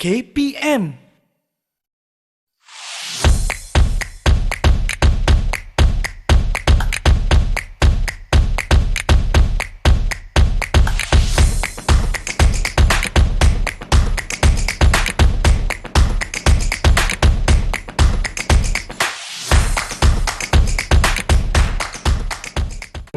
KPM.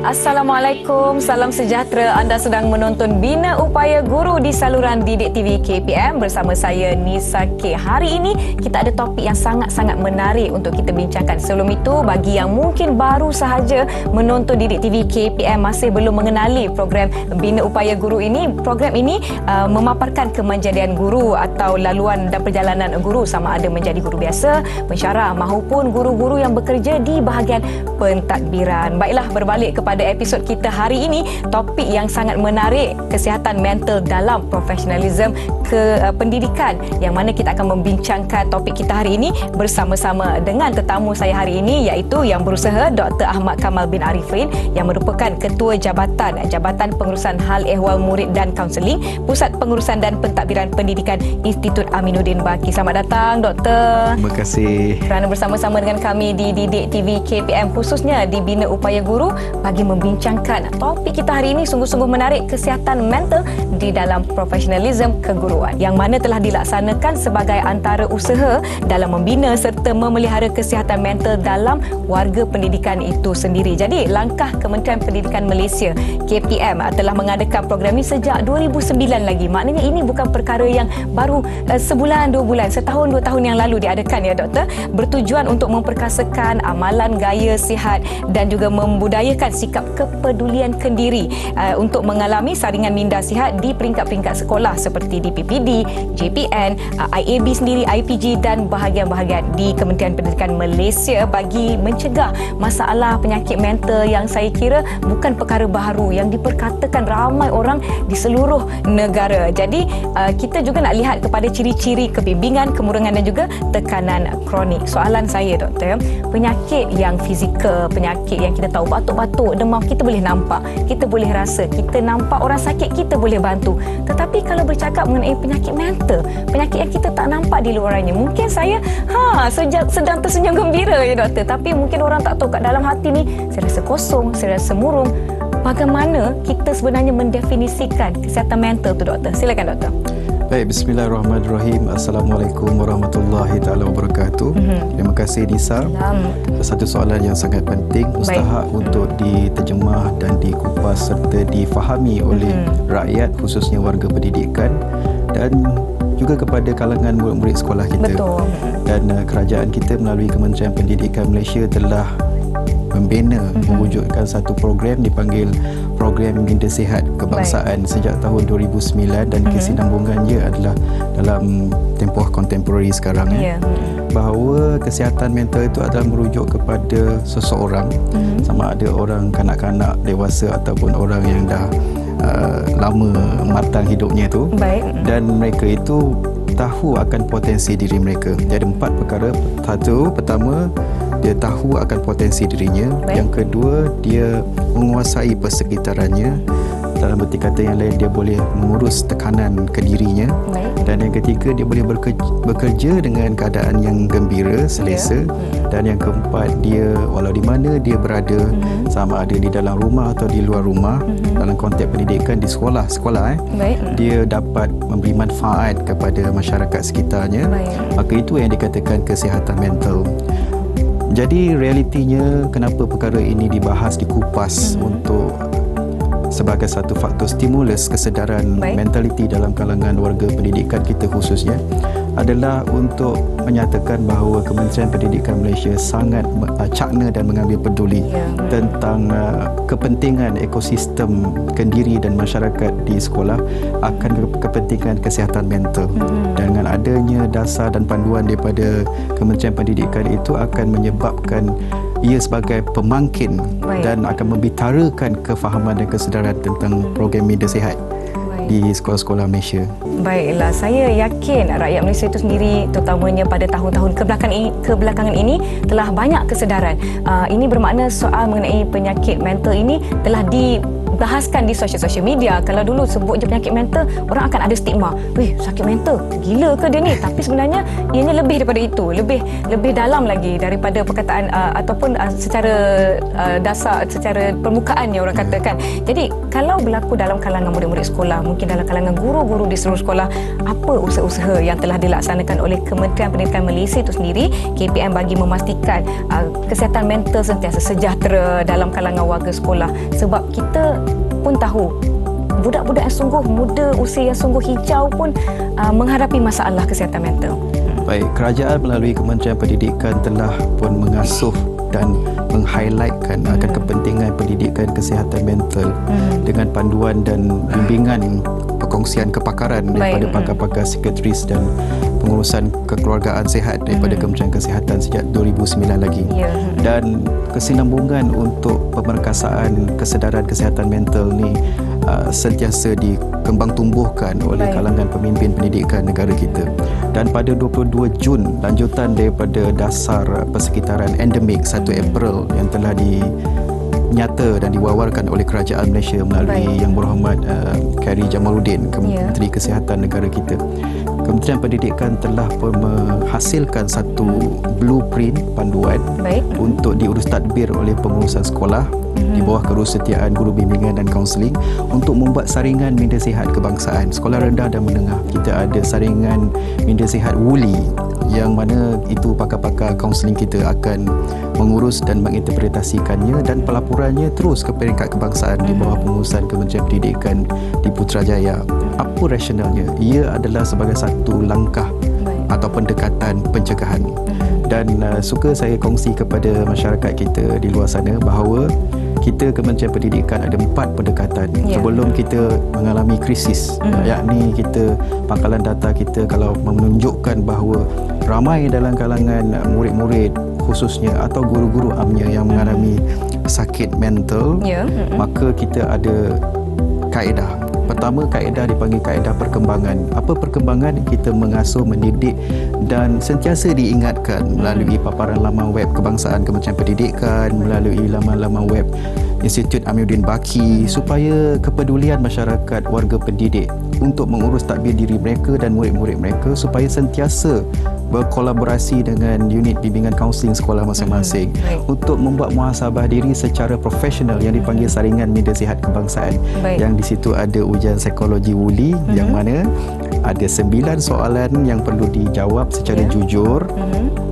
Assalamualaikum, salam sejahtera. Anda sedang menonton Bina Upaya Guru di saluran Didik TV KPM bersama saya Nisa K. Hari ini kita ada topik yang sangat-sangat menarik untuk kita bincangkan. Sebelum itu, bagi yang mungkin baru sahaja menonton Didik TV KPM masih belum mengenali program Bina Upaya Guru ini, program ini memaparkan kemanjadian guru atau laluan dan perjalanan guru sama ada menjadi guru biasa, pensyarah maupun guru-guru yang bekerja di bahagian pentadbiran. Baiklah, berbalik kepada episod kita hari ini, topik yang sangat menarik, kesihatan mental dalam profesionalisme pendidikan, yang mana kita akan membincangkan topik kita hari ini bersama-sama dengan tetamu saya hari ini, iaitu yang berusaha Dr. Ahmad Kamal bin Arifin yang merupakan Ketua Jabatan Pengurusan Hal Ehwal Murid dan Kaunseling Pusat Pengurusan dan Pentadbiran Pendidikan Institut Aminuddin Baki. Selamat datang, Doktor. Terima kasih kerana bersama-sama dengan kami di Didik TV KPM, khususnya di Bina Upaya Guru, bagi membincangkan topik kita hari ini sungguh-sungguh menarik, kesihatan mental di dalam profesionalisme keguruan, yang mana telah dilaksanakan sebagai antara usaha dalam membina serta memelihara kesihatan mental dalam warga pendidikan itu sendiri. Jadi, langkah Kementerian Pendidikan Malaysia KPM telah mengadakan program ini sejak 2009 lagi. Maknanya ini bukan perkara yang baru sebulan, 2 bulan, setahun, 2 tahun yang lalu diadakan, ya Doktor. Bertujuan untuk memperkasakan amalan gaya sihat dan juga membudayakan sikap kepedulian kendiri untuk mengalami saringan minda sihat di peringkat-peringkat sekolah seperti di PPD, JPN, IAB sendiri, IPG dan bahagian-bahagian di Kementerian Pendidikan Malaysia bagi mencegah masalah penyakit mental yang saya kira bukan perkara baru, yang diperkatakan ramai orang di seluruh negara. Jadi kita juga nak lihat kepada ciri-ciri kebimbangan, kemurangan dan juga tekanan kronik. Soalan saya, Doktor, penyakit yang fizikal, penyakit yang kita tahu batuk-batuk, demam, kita boleh nampak, kita boleh rasa, kita nampak orang sakit, kita boleh bantu. Tetapi kalau bercakap mengenai penyakit mental, penyakit yang kita tak nampak di luarannya, mungkin saya sedang tersenyum gembira, ya Doktor, tapi mungkin orang tak tahu kat dalam hati ni saya rasa kosong, saya rasa murung. Bagaimana kita sebenarnya mendefinisikan kesihatan mental tu, Doktor? Silakan, Doktor. Baik, bismillahirrahmanirrahim. Assalamualaikum warahmatullahi taala wabarakatuh. Terima kasih, Nisa. Satu soalan yang sangat penting, mustahak untuk diterjemah dan dikupas serta difahami oleh rakyat, khususnya warga pendidikan dan juga kepada kalangan murid-murid sekolah kita. Betul. Dan kerajaan kita melalui Kementerian Pendidikan Malaysia telah membina, mewujudkan satu program dipanggil Program Minda Sihat Kebangsaan sejak tahun 2009 dan kesinambungannya adalah dalam tempoh kontemporari sekarang. Bahawa kesihatan mental itu adalah merujuk kepada seseorang, sama ada orang kanak-kanak, dewasa ataupun orang yang dah lama matang hidupnya itu. Dan mereka itu tahu akan potensi diri mereka. Jadi 4 perkara. Pertama, dia tahu akan potensi dirinya. Yang kedua, dia menguasai persekitarannya. Dalam berti kata yang lain, dia boleh mengurus tekanan ke dirinya. Dan yang ketiga, dia boleh bekerja dengan keadaan yang gembira, selesa. Dan yang keempat, dia walau di mana dia berada, sama ada di dalam rumah atau di luar rumah, dalam konteks pendidikan di sekolah, dia dapat memberi manfaat kepada masyarakat sekitarnya. Maka itu yang dikatakan kesihatan mental. Jadi realitinya, kenapa perkara ini dibahas, dikupas untuk sebagai satu faktor stimulus kesedaran mentaliti dalam kalangan warga pendidikan kita khususnya, adalah untuk menyatakan bahawa Kementerian Pendidikan Malaysia sangat cakna dan mengambil peduli tentang kepentingan ekosistem kendiri dan masyarakat di sekolah akan kepentingan kesihatan mental. Dengan adanya dasar dan panduan daripada Kementerian Pendidikan itu akan menyebabkan ia sebagai pemangkin dan akan membitarakan kefahaman dan kesedaran tentang program minda sihat di sekolah-sekolah Malaysia. Baiklah, saya yakin rakyat Malaysia itu sendiri, terutamanya pada tahun-tahun kebelakangan ini, telah banyak kesedaran. Ini bermakna soal mengenai penyakit mental ini telah bahaskan di sosial media. Kalau dulu sebut je penyakit mental, orang akan ada stigma. Weh, sakit mental, gila ke dia ni? Tapi sebenarnya ianya lebih daripada itu, lebih dalam lagi daripada perkataan ataupun secara dasar, secara permukaan yang orang katakan. Jadi kalau berlaku dalam kalangan murid-murid sekolah, mungkin dalam kalangan guru-guru di seluruh sekolah, apa usaha-usaha yang telah dilaksanakan oleh Kementerian Pendidikan Malaysia itu sendiri, KPM, bagi memastikan kesihatan mental sentiasa sejahtera dalam kalangan warga sekolah? Sebab kita pun tahu budak-budak yang sungguh muda, usia yang sungguh hijau pun menghadapi masalah kesihatan mental. Baik, kerajaan melalui Kementerian Pendidikan telah pun mengasuh dan meng-highlightkan akan kepentingan pendidikan kesihatan mental dengan panduan dan bimbingan perkongsian kepakaran daripada pakar-pakar psikiatris dan pengurusan kekeluargaan sihat daripada Kementerian Kesihatan sejak 2009 lagi. Dan kesinambungan untuk pemerkasaan kesedaran kesihatan mental ni sentiasa dikembang tumbuhkan oleh kalangan pemimpin pendidikan negara kita. Dan pada 22 Jun, lanjutan daripada dasar persekitaran endemik 1 April yang telah dinyata dan diwawarkan oleh Kerajaan Malaysia melalui Yang Berhormat Khairy Jamaluddin, Menteri Kesihatan negara kita. Kementerian Pendidikan telah pun menghasilkan satu blueprint panduan untuk diurus tadbir oleh pengurusan sekolah di bawah kerussetiaan guru bimbingan dan kaunseling untuk membuat saringan minda sihat kebangsaan sekolah rendah dan menengah. Kita ada saringan minda sihat WULI yang mana itu pakar-pakar kaunseling kita akan mengurus dan menginterpretasikannya, dan pelaporannya terus ke peringkat kebangsaan di bawah pengurusan Kementerian Pendidikan di Putrajaya. Apa rasionalnya? Ia adalah sebagai satu langkah atau pendekatan pencegahan. Dan suka saya kongsi kepada masyarakat kita di luar sana bahawa kita Kementerian Pendidikan ada 4 pendekatan sebelum kita mengalami krisis, yakni kita pangkalan data kita kalau menunjukkan bahawa ramai dalam kalangan murid-murid khususnya atau guru-guru amnya yang mengalami sakit mental, maka kita ada kaedah. Pertama, kaedah dipanggil kaedah perkembangan. Apa perkembangan? Kita mengasuh, mendidik dan sentiasa diingatkan melalui paparan laman web Kebangsaan Kementerian Pendidikan, melalui laman-laman web Institut Amiruddin Baki, supaya kepedulian masyarakat warga pendidik untuk mengurus tadbir diri mereka dan murid-murid mereka supaya sentiasa berkolaborasi dengan unit bimbingan kaunseling sekolah masing-masing untuk membuat muhasabah diri secara profesional yang dipanggil saringan minda sihat kebangsaan. Yang di situ ada ujian psikologi WULI yang mana ada 9 soalan yang perlu dijawab secara jujur.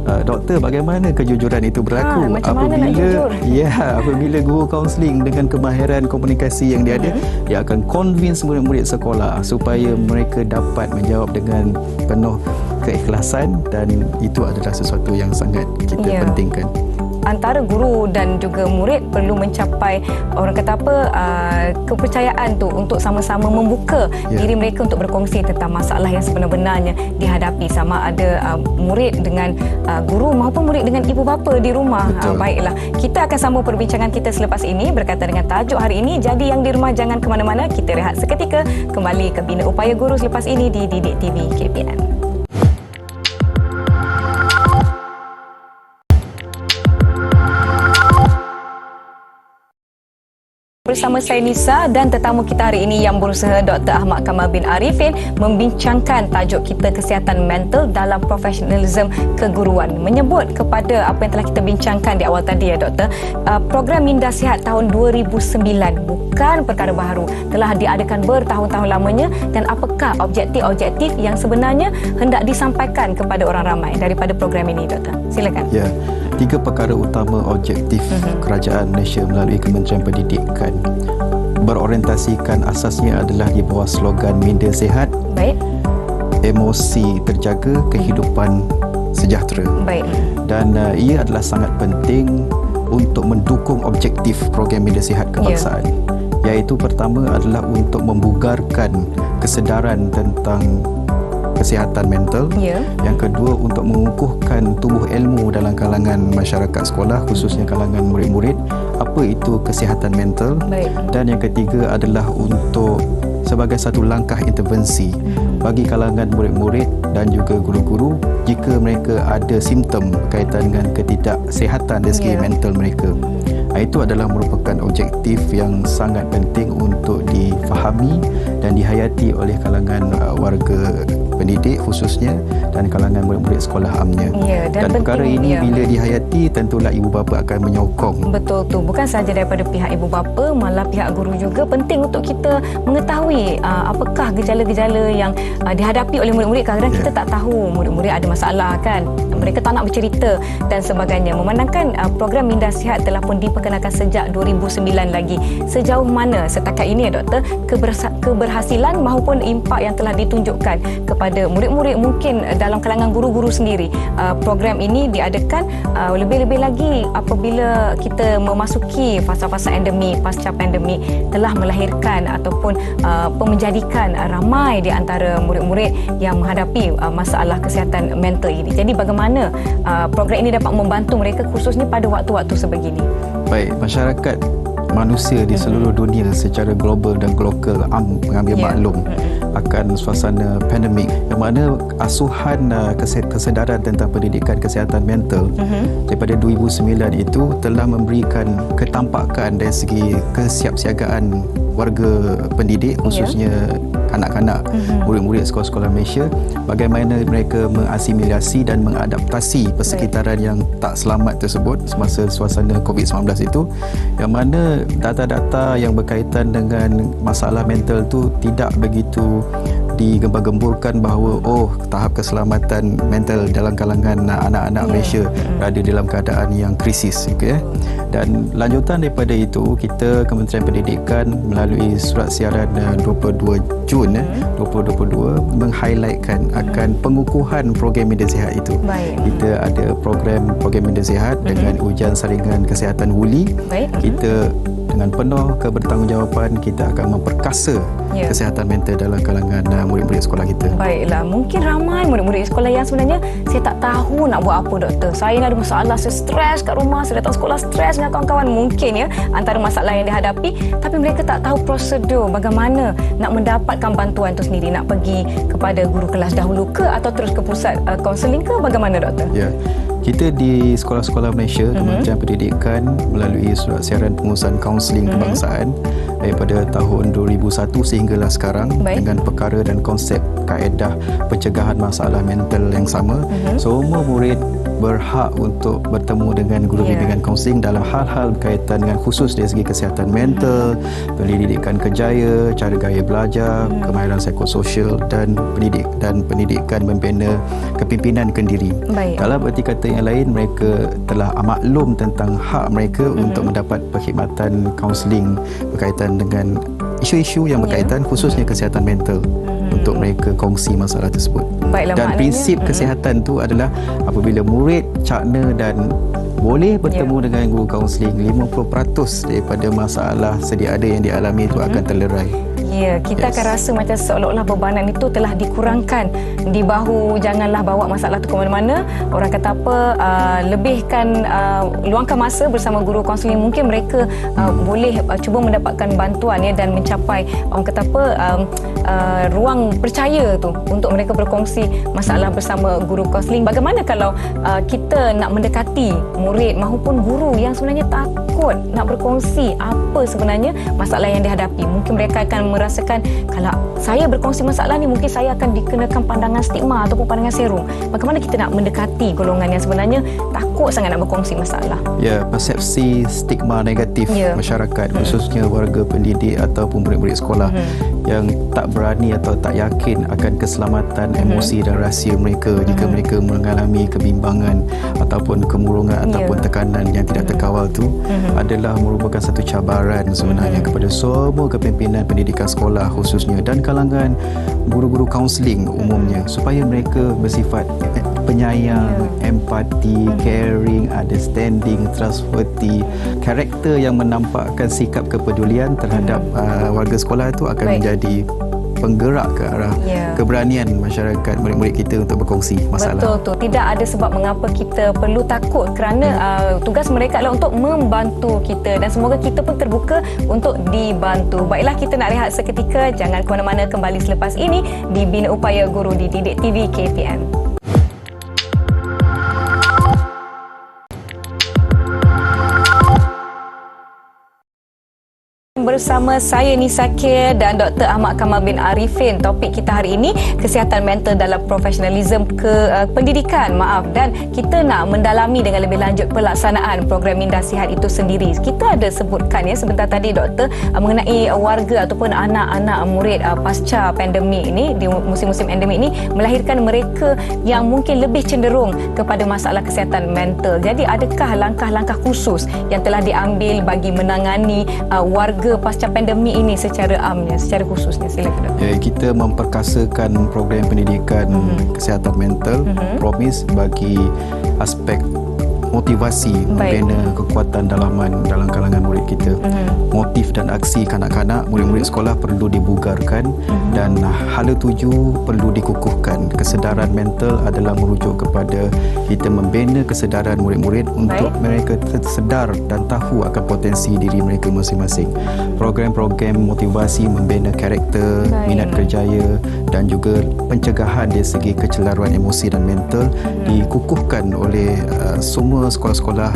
Doktor, bagaimana kejujuran itu berlaku? Macam mana nak jujur? Apabila guru kaunseling dengan kemahiran komunikasi yang dia ada, dia akan convince murid-murid sekolah supaya mereka dapat menjawab dengan penuh keikhlasan, dan itu adalah sesuatu yang sangat kita pentingkan. Antara guru dan juga murid perlu mencapai, orang kata apa, kepercayaan tu untuk sama-sama membuka diri mereka untuk berkongsi tentang masalah yang sebenar-benarnya dihadapi, sama ada murid dengan guru maupun murid dengan ibu bapa di rumah. Baiklah, kita akan sambung perbincangan kita selepas ini berkaitan dengan tajuk hari ini. Jadi yang di rumah jangan ke mana-mana, kita rehat seketika, kembali ke Bina Upaya Guru selepas ini di Didik TV KPM. Bersama saya Nisa dan tetamu kita hari ini yang berusaha Dr. Ahmad Kamal bin Arifin membincangkan tajuk kita kesihatan mental dalam profesionalism keguruan. Menyebut kepada apa yang telah kita bincangkan di awal tadi Doktor, program Minda Sihat tahun 2009 bukan perkara baharu, telah diadakan bertahun-tahun lamanya, dan apakah objektif-objektif yang sebenarnya hendak disampaikan kepada orang ramai daripada program ini Doktor? Silakan. 3 perkara utama objektif Kerajaan Malaysia melalui Kementerian Pendidikan berorientasikan asasnya adalah di bawah slogan Minda Sihat, emosi terjaga, kehidupan sejahtera. Dan ia adalah sangat penting untuk mendukung objektif program Minda Sihat kebangsaan, iaitu pertama adalah untuk membugarkan kesedaran tentang kesihatan mental. Yang kedua, untuk mengukuhkan tubuh ilmu dalam kalangan masyarakat sekolah, khususnya kalangan murid-murid, apa itu kesihatan mental. Dan yang ketiga adalah untuk sebagai satu langkah intervensi bagi kalangan murid-murid dan juga guru-guru jika mereka ada simptom berkaitan dengan ketidaksihatan dari segi mental mereka. Itu adalah merupakan objektif yang sangat penting untuk difahami dan dihayati oleh kalangan warga pendidik khususnya dan kalangan murid-murid sekolah amnya. Ya, dan perkara ini bila dihayati tentulah ibu bapa akan menyokong. Betul tu, bukan sahaja daripada pihak ibu bapa, malah pihak guru juga penting untuk kita mengetahui apakah gejala-gejala yang dihadapi oleh murid-murid. Kadang-kadang kita tak tahu murid-murid ada masalah kan. Mereka tak nak bercerita dan sebagainya. Memandangkan program Minda Sihat telah pun diperkenalkan sejak 2009 lagi. Sejauh mana setakat ini doktor keberhasilan maupun impak yang telah ditunjukkan kepada murid-murid mungkin dalam kalangan guru-guru sendiri. Program ini diadakan lebih-lebih lagi apabila kita memasuki fasa-fasa endemik, pasca pandemik telah melahirkan ataupun menjadikan ramai di antara murid-murid yang menghadapi masalah kesihatan mental ini. Jadi bagaimana program ini dapat membantu mereka khususnya pada waktu-waktu sebegini? Baik, masyarakat manusia di seluruh dunia secara global dan lokal mengambil maklum akan suasana pandemik yang mana asuhan kesedaran tentang pendidikan kesihatan mental daripada 2009 itu telah memberikan ketampakan dari segi kesiapsiagaan warga pendidik khususnya kanak-kanak murid-murid sekolah-sekolah Malaysia, bagaimana mereka mengasimilasi dan mengadaptasi persekitaran yang tak selamat tersebut semasa suasana COVID-19 itu, yang mana data-data yang berkaitan dengan masalah mental tu tidak begitu digembar-gemburkan bahawa tahap keselamatan mental dalam kalangan anak-anak Malaysia berada dalam keadaan yang krisis, dan lanjutan daripada itu kita Kementerian Pendidikan melalui surat siaran 22 Jun 2022 meng-highlightkan akan pengukuhan program Minda Sihat itu. Kita ada program Minda Sihat dengan ujian saringan kesihatan WULI. Kita dengan penuh kebertanggungjawapan kita akan memperkasa kesihatan mental dalam kalangan murid-murid sekolah kita. Baiklah, mungkin ramai murid-murid sekolah yang sebenarnya saya tak tahu nak buat apa doktor. Saya ni ada masalah, saya stres kat rumah, saya datang sekolah stres dengan kawan-kawan, mungkin antara masalah yang dihadapi, tapi mereka tak tahu prosedur bagaimana nak mendapatkan bantuan itu sendiri, nak pergi kepada guru kelas dahulu ke atau terus ke pusat kaunseling ke, bagaimana doktor? Ya. Kita di sekolah-sekolah Malaysia, Kementerian Pendidikan melalui surat siaran pengurusan kaunseling kebangsaan daripada tahun 2001 sehinggalah sekarang dengan perkara dan konsep kaedah pencegahan masalah mental yang sama. Semua murid berhak untuk bertemu dengan guru bimbingan kaunseling dalam hal-hal berkaitan dengan khusus dari segi kesihatan mental, pendidikan kerjaya, cara gaya belajar, kemahiran psikososial dan pendidikan membina kepimpinan kendiri. Dalam erti kata yang lain, mereka telah maklum tentang hak mereka untuk mendapat perkhidmatan kaunseling berkaitan dengan isu-isu yang berkaitan khususnya kesihatan mental untuk mereka kongsi masalah tersebut. Dan prinsip kesihatan tu adalah apabila murid cakna dan boleh bertemu dengan guru kaunseling, 50% daripada masalah sedia ada yang dialami itu akan terlerai. Ya, kita akan rasa macam seolah-olah bebanan itu telah dikurangkan di bahu. Janganlah bawa masalah itu ke mana-mana. Orang kata apa, lebihkan, luangkan masa bersama guru kaunseling. Mungkin mereka boleh cuba mendapatkan bantuan dan mencapai, orang kata apa, ruang percaya tu untuk mereka berkongsi masalah bersama guru kaunseling. Bagaimana kalau kita nak mendekati murid maupun guru yang sebenarnya takut nak berkongsi apa sebenarnya masalah yang dihadapi? Mungkin mereka akan merasakan kalau saya berkongsi masalah ni mungkin saya akan dikenakan pandangan stigma ataupun pandangan serum. Bagaimana kita nak mendekati golongan yang sebenarnya takut sangat nak berkongsi masalah? Ya, persepsi stigma negatif masyarakat khususnya warga pendidik ataupun murid-murid sekolah yang tak berani atau tak yakin akan keselamatan emosi dan rahsia mereka jika mereka mengalami kebimbangan ataupun kemurungan ataupun tekanan yang tidak terkawal tu adalah merupakan satu cabaran sebenarnya kepada semua kepimpinan pendidikan sekolah khususnya dan kalangan guru-guru kaunseling umumnya, supaya mereka bersifat penyayang, empati, caring, understanding, trustworthy. Karakter yang menampakkan sikap kepedulian terhadap warga sekolah itu akan menjadi penggerak ke arah keberanian masyarakat murid-murid kita untuk berkongsi masalah. Betul tu. Tidak ada sebab mengapa kita perlu takut kerana tugas mereka adalah untuk membantu kita dan semoga kita pun terbuka untuk dibantu. Baiklah, kita nak rehat seketika. Jangan ke mana-mana, kembali selepas ini di Bina Upaya Guru di Didik TV KPM. Bersama saya Nisa Kir dan Dr. Ahmad Kamal bin Arifin. Topik kita hari ini kesihatan mental dalam profesionalism pendidikan. Dan kita nak mendalami dengan lebih lanjut pelaksanaan program Minda Sihat itu sendiri. Kita ada sebutkan sebentar tadi Doktor mengenai warga ataupun anak-anak murid pasca pandemik ini, di musim-musim endemik ini, melahirkan mereka yang mungkin lebih cenderung kepada masalah kesihatan mental. Jadi adakah langkah-langkah khusus yang telah diambil bagi menangani warga pasca pandemik ini secara amnya, secara khususnya? Silakan Doktor. Kita memperkasakan program pendidikan kesihatan mental, promise bagi aspek motivasi, membina kekuatan dalaman dalam kalangan murid kita. Motif dan aksi kanak-kanak, murid-murid sekolah perlu dibugarkan dan hala tuju perlu dikukuhkan. Kesedaran mental adalah merujuk kepada kita membina kesedaran murid-murid untuk mereka sedar dan tahu akan potensi diri mereka masing-masing. Program-program motivasi membina karakter, minat kerjaya dan juga pencegahan dari segi kecelaruan emosi dan mental dikukuhkan oleh semua sekolah-sekolah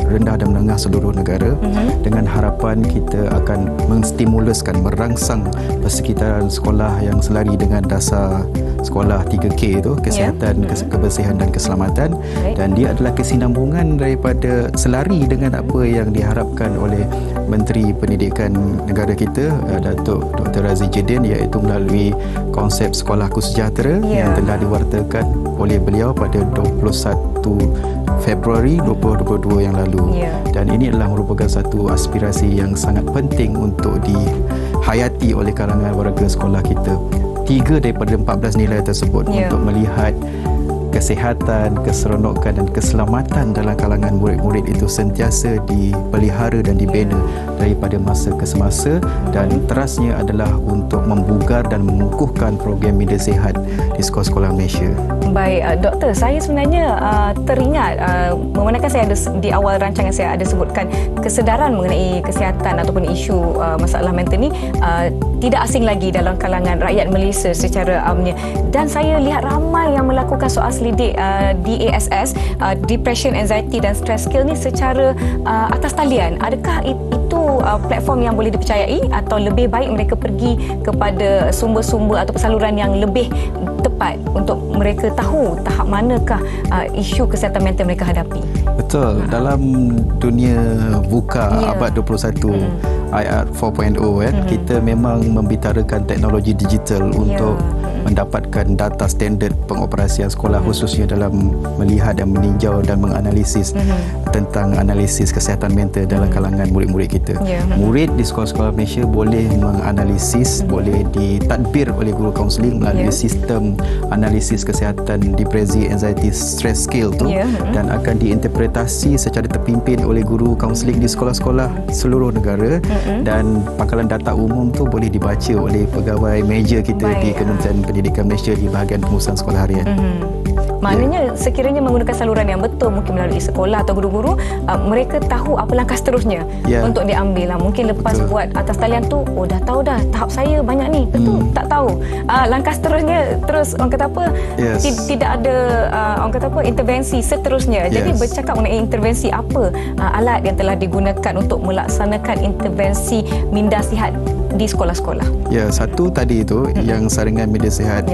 rendah dan menengah seluruh negara dengan harapan kita akan menstimuluskan, merangsang persekitaran sekolah yang selari dengan dasar sekolah 3K itu, kesihatan, kebersihan dan keselamatan. Dan dia adalah kesinambungan daripada selari dengan apa yang diharapkan oleh Menteri Pendidikan negara kita, Datuk Dr. Razi Jidin, iaitu melalui konsep Sekolahku Sejahtera yang telah diwartakan oleh beliau pada 21 Februari 2022 yang lalu. Dan ini adalah merupakan satu aspirasi yang sangat penting untuk dihayati oleh kalangan warga sekolah kita. 3 daripada 14 nilai tersebut untuk melihat kesihatan, keseronokan dan keselamatan dalam kalangan murid-murid itu sentiasa dipelihara dan dibina daripada masa ke semasa, dan terasnya adalah untuk membugar dan mengukuhkan program Minda Sihat di sekolah-sekolah Malaysia. Baik, Doktor, saya sebenarnya teringat memandangkan saya ada di awal rancangan saya ada sebutkan kesedaran mengenai kesihatan ataupun isu masalah mental ni tidak asing lagi dalam kalangan rakyat Malaysia secara amnya, dan saya lihat ramai yang melakukan soal selidik DASS, Depression, Anxiety dan Stress Skill ni secara atas talian. Adakah itu platform yang boleh dipercayai atau lebih baik mereka pergi kepada sumber-sumber atau saluran yang lebih tepat untuk mereka tahu tahap manakah isu kesihatan mental mereka hadapi? Betul. Dalam dunia VUCA abad 21, IR 4.0 kita memang membicarakan teknologi digital untuk mendapatkan data standard pengoperasian sekolah, khususnya dalam melihat dan meninjau dan menganalisis tentang analisis kesihatan mental dalam kalangan murid-murid kita. Murid di sekolah-sekolah Malaysia boleh menganalisis, boleh ditadbir oleh guru kaunseling melalui sistem analisis kesihatan depresi, anxiety, stress skill tu, dan akan diinterpretasi secara terpimpin oleh guru kaunseling di sekolah-sekolah seluruh negara, dan pangkalan data umum tu boleh dibaca oleh pegawai meja kita di Kementerian Pendidikan Malaysia di bahagian pengurusan sekolah harian. Maknanya sekiranya menggunakan saluran yang betul, mungkin melalui sekolah atau guru-guru, mereka tahu apa langkah seterusnya untuk diambil. Mungkin lepas buat atas talian tu, dah tahu dah tahap saya banyak ni, betul tak tahu. Langkah seterusnya terus orang kata apa, tidak ada orang kata apa intervensi seterusnya. Jadi bercakap mengenai intervensi, apa alat yang telah digunakan untuk melaksanakan intervensi Minda Sihat di sekolah-sekolah? Satu tadi itu yang saringan Minda Sihat,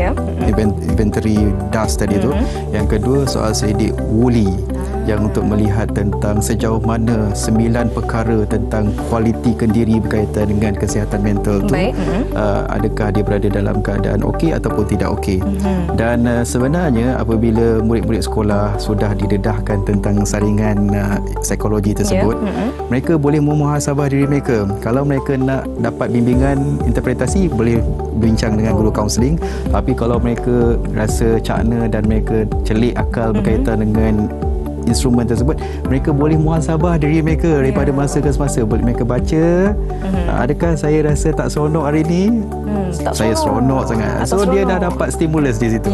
inventory DAS tadi itu. Yang kedua soal selidik WULI yang untuk melihat tentang sejauh mana 9 perkara tentang kualiti kendiri berkaitan dengan kesihatan mental tu, adakah dia berada dalam keadaan okey ataupun tidak okey. Dan sebenarnya apabila murid-murid sekolah sudah didedahkan tentang saringan psikologi tersebut, mereka boleh memuhasabah diri mereka. Kalau mereka nak dapat bimbingan interpretasi, boleh bincang dengan guru kaunseling. Tapi kalau mereka rasa cakna dan mereka celik akal berkaitan dengan instrumen tersebut, mereka boleh muhasabah diri mereka daripada masa ke semasa. Boleh mereka baca, adakah saya rasa tak seronok hari ini? Saya seronok sangat. So dia dah dapat stimulus di situ.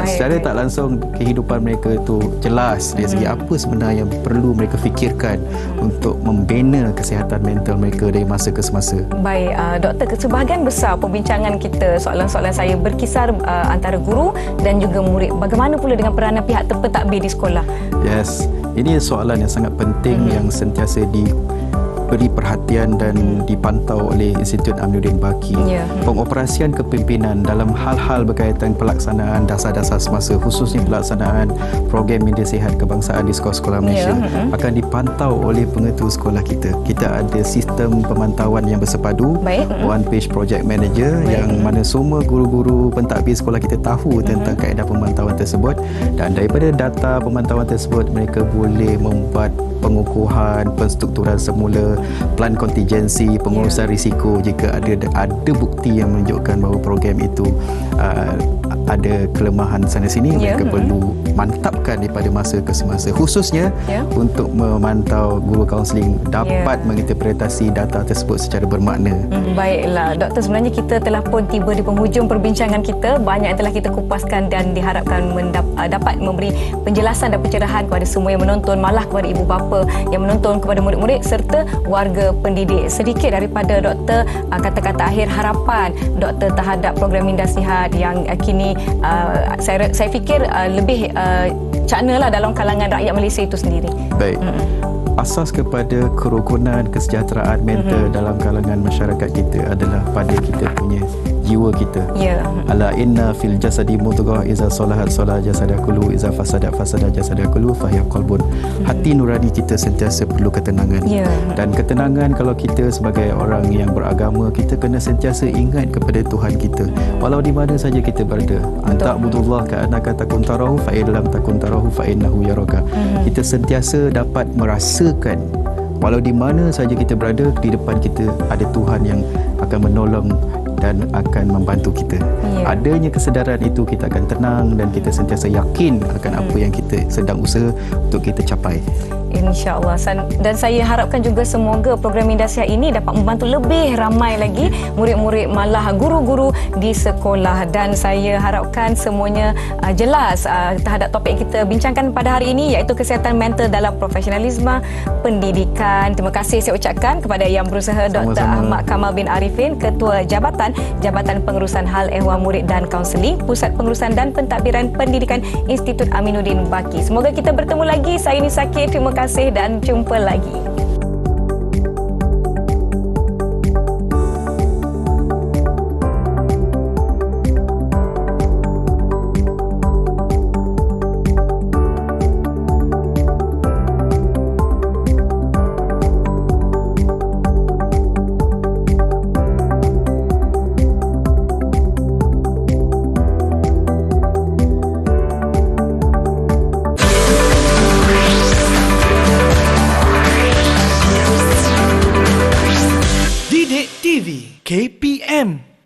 Secara tak langsung kehidupan mereka itu jelas dari segi apa sebenarnya yang perlu mereka fikirkan untuk membina kesihatan mental mereka dari masa ke semasa. Baik, Doktor, sebahagian besar perbincangan kita, soalan-soalan saya berkisar antara guru dan juga murid. Bagaimana pula dengan peranan pihak terpentadbir di sekolah? Ini soalan yang sangat penting yang sentiasa diberi perhatian dan dipantau oleh Institut Aminuddin Baki. Pengoperasian kepimpinan dalam hal-hal berkaitan pelaksanaan dasar-dasar semasa, khususnya pelaksanaan program media sihat kebangsaan di sekolah-sekolah Malaysia akan dipantau oleh pengetua sekolah kita. Kita ada sistem pemantauan yang bersepadu, one page project manager yang mana semua guru-guru pentadbir sekolah kita tahu tentang kaedah pemantauan tersebut, dan daripada data pemantauan tersebut mereka boleh membuat pengukuhan, penstrukturan semula, plan kontingensi, pengurusan risiko jika ada bukti yang menunjukkan bahawa program itu ada kelemahan sana sini. Mereka perlu mantapkan daripada masa ke semasa, khususnya untuk memantau guru kaunseling dapat menginterpretasi data tersebut secara bermakna. Baiklah Doktor, sebenarnya kita telah pun tiba di penghujung perbincangan kita. Banyak yang telah kita kupaskan dan diharapkan dapat memberi penjelasan dan pencerahan kepada semua yang menonton, malah kepada ibu bapa yang menonton, kepada murid-murid serta warga pendidik. Sedikit daripada Doktor, kata-kata akhir harapan Doktor terhadap program minda sihat yang kini saya fikir lebih cakna lah dalam kalangan rakyat Malaysia itu sendiri. Baik. Asas kepada kerukunan kesejahteraan mental dalam kalangan masyarakat kita adalah pada kita punya jiwa kita. Ala inna fil jasadi mudghah iza salahat salah jasada kullu iza fasadat fasada jasada kullu fahiya qalbun. Hati nurani kita sentiasa perlu ketenangan. Dan ketenangan, kalau kita sebagai orang yang beragama, kita kena sentiasa ingat kepada Tuhan kita walau di mana saja kita berada. Anta'budullah ka'annaka takun tarahu fa in lam takun tarahu fa innahu yaraka. Kita sentiasa dapat merasakan walau di mana saja kita berada, di depan kita ada Tuhan yang akan menolong dan akan membantu kita. Adanya kesedaran itu, kita akan tenang dan kita sentiasa yakin akan apa yang kita sedang usaha untuk kita capai. InsyaAllah. Dan saya harapkan juga semoga program Minda Sihat ini dapat membantu lebih ramai lagi murid-murid, malah guru-guru di sekolah. Dan saya harapkan semuanya jelas terhadap topik yang kita bincangkan pada hari ini, iaitu kesihatan mental dalam profesionalisme pendidikan. Terima kasih saya ucapkan kepada Yang Berusaha Dr. Ahmad Kamal bin Arifin, Ketua Jabatan Pengurusan Hal Ehwal Murid dan Kaunseling, Pusat Pengurusan dan Pentadbiran Pendidikan Institut Aminuddin Baki. Semoga kita bertemu lagi. Saya Nisa Kir, terima kasih dan jumpa lagi. Didik TV KPM